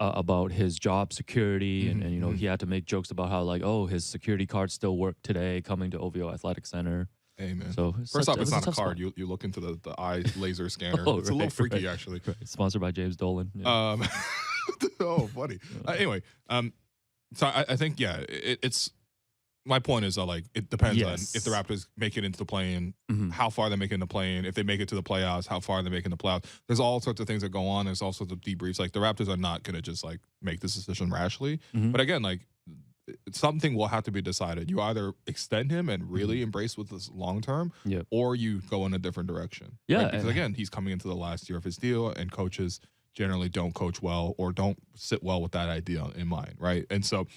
about his job security. And he had to make jokes about how, like, his security card still worked today coming to OVO Athletic Center. Hey, man. So first off, it's not a card. You look into the eye laser scanner. It's a little freaky, actually. Right. Sponsored by James Dolan. Yeah. Funny. Anyway, so I think, it's my point is, like, it depends on if the Raptors make it into the play-in, how far they make it in the play-in. If they make it to the playoffs, how far they make it in the playoffs. There's all sorts of things that go on. There's all sorts of debriefs. Like, the Raptors are not going to just, like, make this decision rashly. But again, like, something will have to be decided. You either extend him and really embrace with this long-term, or you go in a different direction. Yeah. Right? Because, again, he's coming into the last year of his deal, and coaches generally don't coach well or don't sit well with that idea in mind, right? And so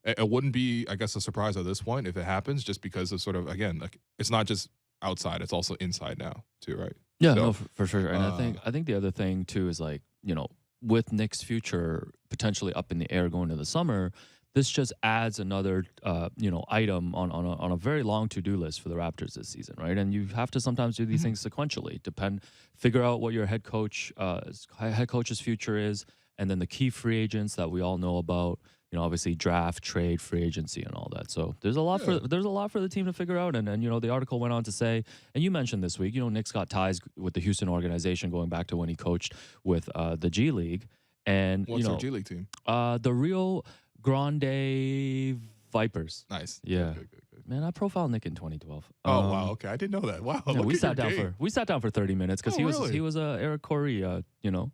it wouldn't be, I guess, a surprise at this point if it happens, just because of sort of, again, like, it's not just outside, it's also inside now too, right? Yeah, So, no, for sure. And I think the other thing too is, like, you know, with Nick's future potentially up in the air going to the summer, this just adds another you know, item on a very long to-do list for the Raptors this season, right? And you have to sometimes do these things sequentially, figure out what your head coach's future is, and then the key free agents that we all know about. You know, obviously draft, trade, free agency, and all that. So there's a lot for the team to figure out. And you know, the article went on to say, and you mentioned this week, you know, Nick's got ties with the Houston organization going back to when he coached with the G League. And what's you know, their G League team? The Rio Grande Vipers. Nice. Yeah. Good. Man, I profiled Nick in 2012. Oh wow, okay, I didn't know that. Wow, Yeah, look we at sat your down game. for 30 minutes because Oh, really? he was Eric Corey, you know,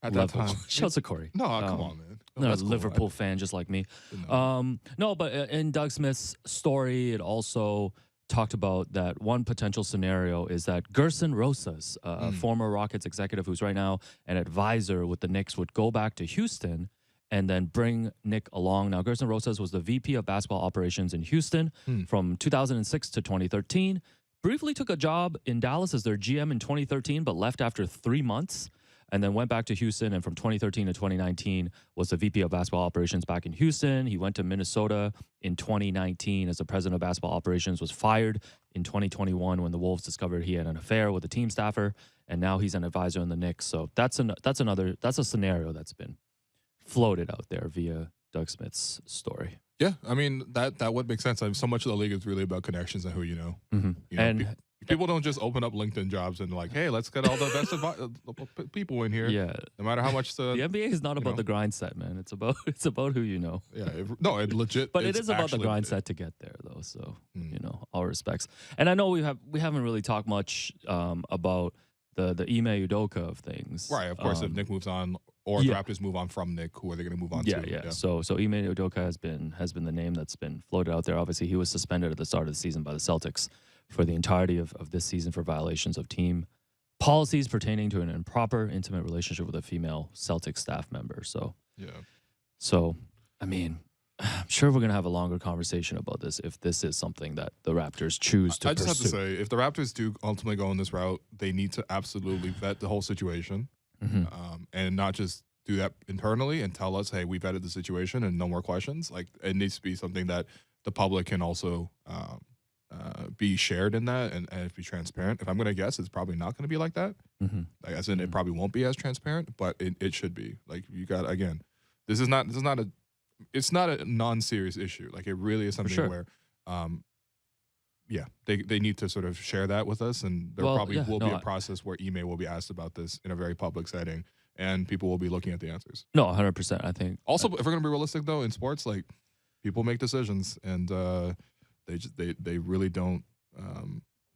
At that level. time. Shouts to Corey. No, come on, man. Not That's a cool. Liverpool fan just like me. No, but in Doug Smith's story, it also talked about that one potential scenario is that Gerson Rosas, a former Rockets executive who's right now an advisor with the Knicks, would go back to Houston and then bring Nick along. Now, Gerson Rosas was the VP of basketball operations in Houston from 2006 to 2013. Briefly took a job in Dallas as their GM in 2013, but left after 3 months. And then went back to Houston, and from 2013 to 2019 was the VP of basketball operations back in Houston. He went to Minnesota in 2019 as the president of basketball operations, was fired in 2021 when the Wolves discovered he had an affair with a team staffer, and now he's an advisor in the Knicks. So that's a scenario that's been floated out there via Doug Smith's story. Yeah, I mean that would make sense. I mean, so much of the league is really about connections and who you know. You know, And people don't just open up LinkedIn jobs and like, hey, let's get all the best people in here. yeah, No matter how much the NBA is not about the grind set, man. It's about who you know. Yeah, it legit. But it it's is about the actually- grind set to get there, though. So you know, all respects. And I know we haven't really talked much about the Ime Udoka of things. Right, of course. If Nick moves on, or yeah. the Raptors move on from Nick, who are they going to move on Yeah, to? yeah. So Ime Udoka has been the name that's been floated out there. Obviously, he was suspended at the start of the season by the Celtics for the entirety of this season for violations of team policies pertaining to an improper intimate relationship with a female Celtics staff member. So I mean, I'm sure we're gonna have a longer conversation about this if this is something that the Raptors choose to I just pursue. have to say, if the Raptors do ultimately go in this route, they need to absolutely vet the whole situation, and not just do that internally and tell us, hey, we vetted the situation and no more questions. Like, it needs to be something that the public can also be shared in that and be transparent. If I'm going to guess, it's probably not going to be like that. Like, as in, it probably won't be as transparent, but it should be. Like, you got, again, it's not a non-serious issue. Like, it really is something where, they need to sort of share that with us, and there will be a process where Ime will be asked about this in a very public setting, and people will be looking at the answers. No, 100%. I think. Also, if we're going to be realistic, though, in sports, like, people make decisions, and they really don't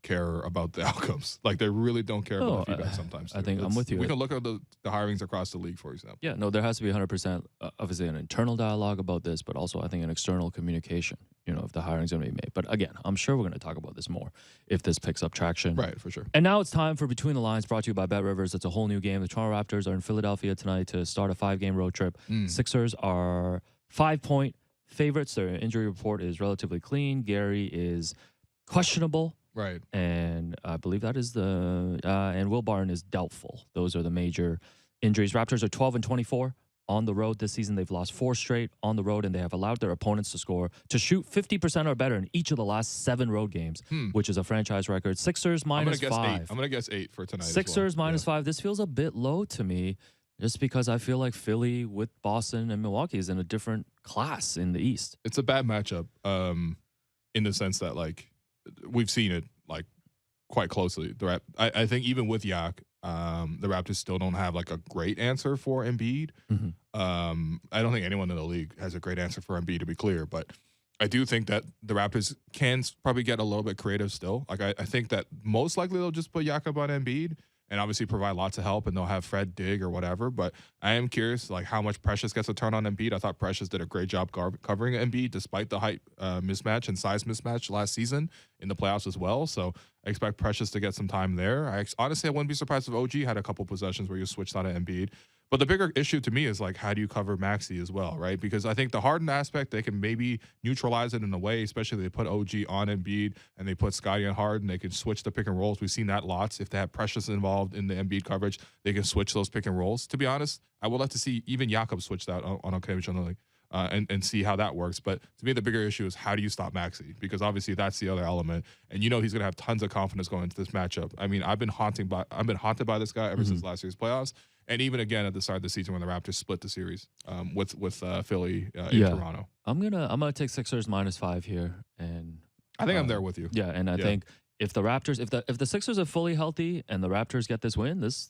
care about the outcomes. Like, they really don't care about the feedback sometimes. I think I'm with you. We can look at the hirings across the league, for example. Yeah, no, there has to be 100%, obviously, an internal dialogue about this, but also I think an external communication, you know, if the hiring's going to be made. But again, I'm sure we're going to talk about this more if this picks up traction. Right, for sure. And now it's time for Between the Lines, brought to you by Bet Rivers. It's a whole new game. The Toronto Raptors are in Philadelphia tonight to start a 5-game road trip. Sixers are 5-point favorites. Their injury report is relatively clean. Gary is questionable. Right. And I believe that is and Will Barton is doubtful. Those are the major injuries. Raptors are 12-24 on the road this season. They've lost 4 straight on the road, and they have allowed their opponents to shoot 50% or better in each of the last 7 road games, which is a franchise record. Sixers minus 5. I'm going to guess 8 for tonight. Sixers minus 5. This feels a bit low to me, just because I feel like Philly with Boston and Milwaukee is in a different class in the East. It's a bad matchup, in the sense that, like, we've seen it, like, quite closely. I think even with Yak, the Raptors still don't have, like, a great answer for Embiid. I don't think anyone in the league has a great answer for Embiid, to be clear, but I do think that the Raptors can probably get a little bit creative still. Like, I think that most likely they'll just put Jakob on Embiid and obviously provide lots of help, and they'll have Fred dig or whatever. But I am curious, like, how much Precious gets a turn on Embiid. I thought Precious did a great job covering Embiid, despite the height mismatch and size mismatch last season in the playoffs as well. So I expect Precious to get some time there. Honestly, I wouldn't be surprised if OG had a couple possessions where you switched on to Embiid. But the bigger issue to me is like, how do you cover Maxey as well, right? Because I think the Harden aspect, they can maybe neutralize it in a way, especially if they put OG on Embiid and they put Scotty on Harden. They can switch the pick and rolls. We've seen that lots. If they have Precious involved in the Embiid coverage, they can switch those pick and rolls. To be honest, I would like to see even Jakob switch that on occasionally. And see how that works. But to me, the bigger issue is how do you stop Maxey? Because obviously that's the other element. And he's going to have tons of confidence going into this matchup. I mean, I've been haunted by this guy ever since last year's playoffs. And even again at the start of the season when the Raptors split the series with Philly in Toronto. I'm gonna take Sixers -5 here, and I think I'm there with you. Yeah, and I think if the Raptors, if the Sixers are fully healthy and the Raptors get this win, this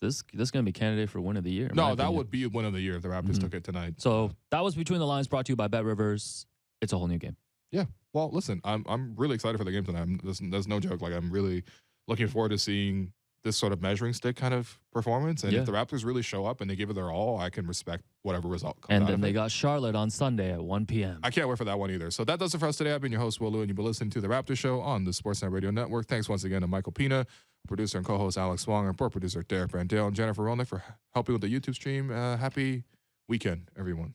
gonna be candidate for win of the year. No, that would be win of the year if the Raptors took it tonight. So that was Between the Lines, brought to you by Bet Rivers. It's a whole new game. Yeah. Well, listen, I'm really excited for the game tonight. There's no joke. Like I'm really looking forward to seeing this sort of measuring stick kind of performance. And if the Raptors really show up and they give it their all, I can respect whatever result comes out. And then they got Charlotte on Sunday at 1 p.m. I can't wait for that one either. So that does it for us today. I've been your host, Will Lou, and you've been listening to The Raptors Show on the Sportsnet Radio Network. Thanks once again to Michael Pina, producer and co-host Alex Wong, and board producer Derek Brandale, and Jennifer Rolnick for helping with the YouTube stream. Happy weekend, everyone.